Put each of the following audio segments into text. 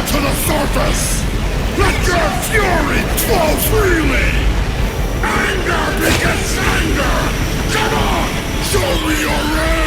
to the surface! Let your fury flow freely! Anger begets anger! Come on! Show me your rage!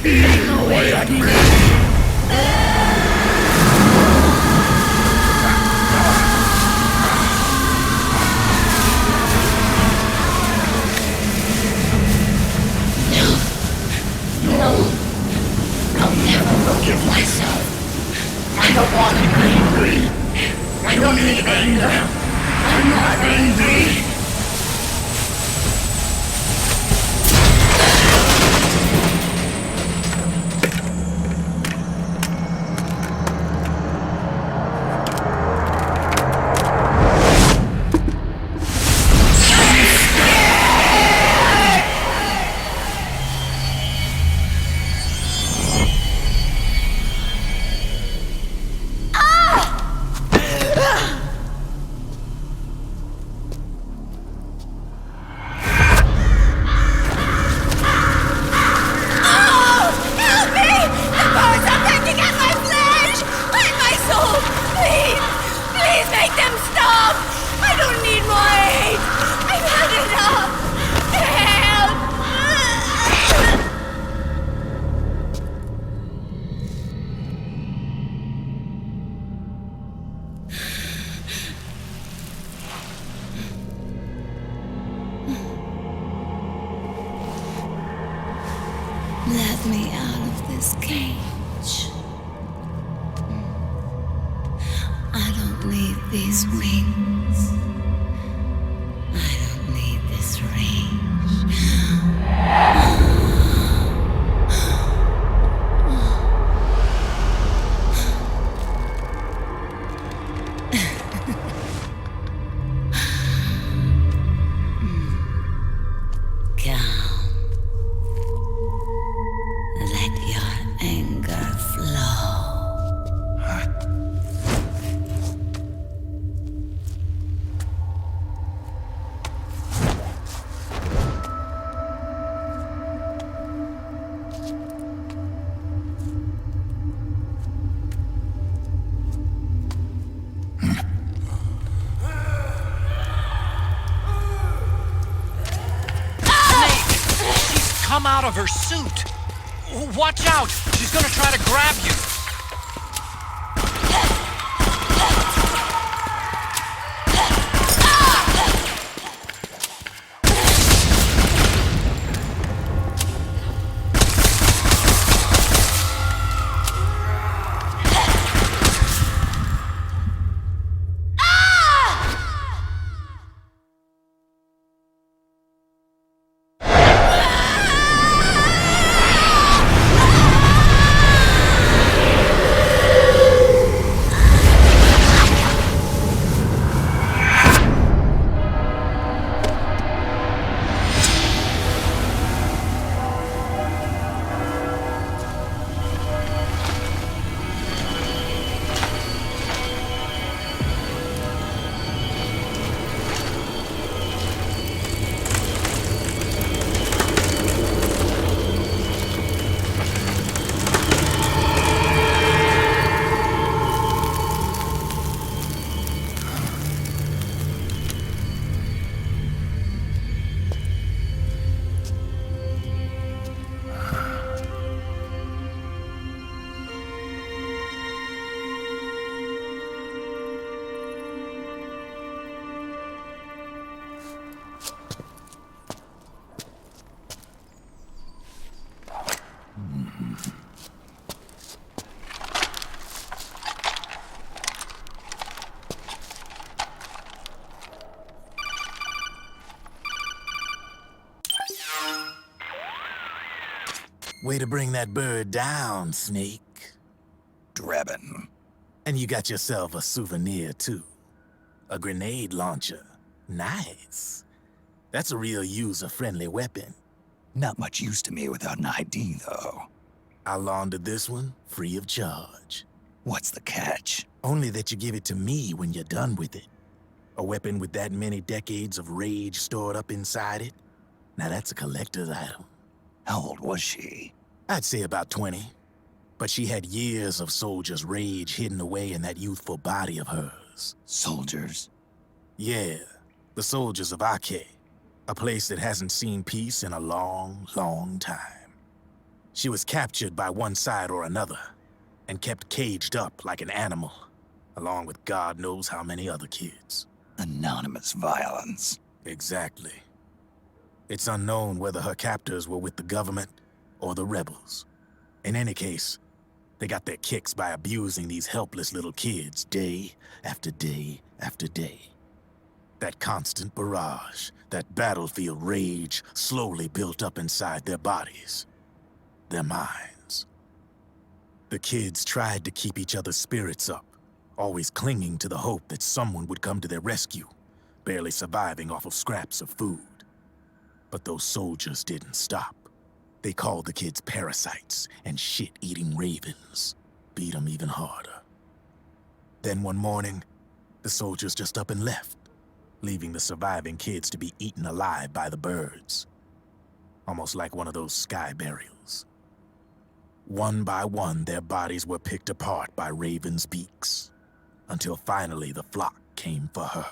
eating away at me! No, I'll never forgive myself. I don't want to be angry. I don't need anger. I'm not angry. Let me out of this cage. I don't need these wings. I don't need this range. Come out of her suit! Watch out! She's gonna try to grab you! Way to bring that bird down, Snake. Drabbin'. And you got yourself a souvenir, too. A grenade launcher. Nice. That's a real user-friendly weapon. Not much use to me without an ID, though. I'll launder this one free of charge. What's the catch? Only that you give it to me when you're done with it. A weapon with that many decades of rage stored up inside it? Now that's a collector's item. How old was she? I'd say about 20. But she had years of soldiers' rage hidden away in that youthful body of hers. Soldiers? Yeah, the soldiers of Ake. A place that hasn't seen peace in a long, long time. She was captured by one side or another and kept caged up like an animal, along with God knows how many other kids. Anonymous violence. Exactly. It's unknown whether her captors were with the government or the rebels. In any case, they got their kicks by abusing these helpless little kids day after day after day. That constant barrage, that battlefield rage slowly built up inside their bodies, their minds. The kids tried to keep each other's spirits up, always clinging to the hope that someone would come to their rescue, barely surviving off of scraps of food. But those soldiers didn't stop. They called the kids parasites and shit-eating ravens, beat them even harder. Then one morning, the soldiers just up and left, leaving the surviving kids to be eaten alive by the birds. Almost like one of those sky burials. One by one, their bodies were picked apart by ravens' beaks, until finally the flock came for her.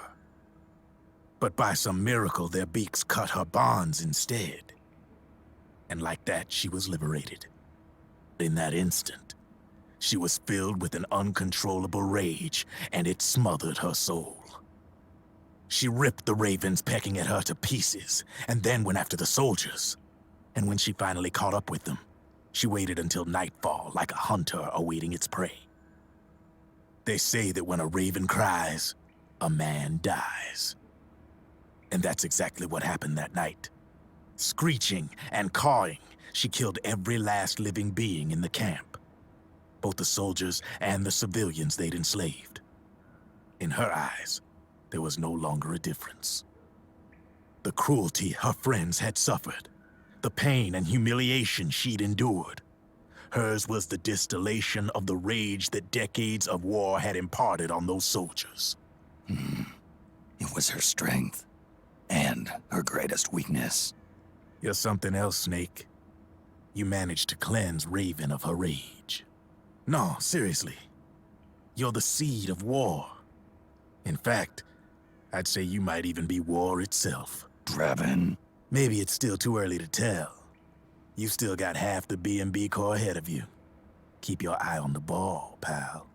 But by some miracle, their beaks cut her bonds instead. And like that, she was liberated. In that instant, she was filled with an uncontrollable rage, and it smothered her soul. She ripped the ravens pecking at her to pieces, and then went after the soldiers. And when she finally caught up with them, she waited until nightfall like a hunter awaiting its prey. They say that when a raven cries, a man dies. And that's exactly what happened that night. Screeching and cawing, she killed every last living being in the camp. Both the soldiers and the civilians they'd enslaved. In her eyes, there was no longer a difference. The cruelty her friends had suffered, the pain and humiliation she'd endured. Hers was the distillation of the rage that decades of war had imparted on those soldiers. It was her strength and her greatest weakness. You're something else, Snake. You managed to cleanse Reyven of her rage. No, seriously. You're the seed of war. In fact, I'd say you might even be war itself. Draven. Maybe it's still too early to tell. You still got half the B&B Corps ahead of you. Keep your eye on the ball, pal.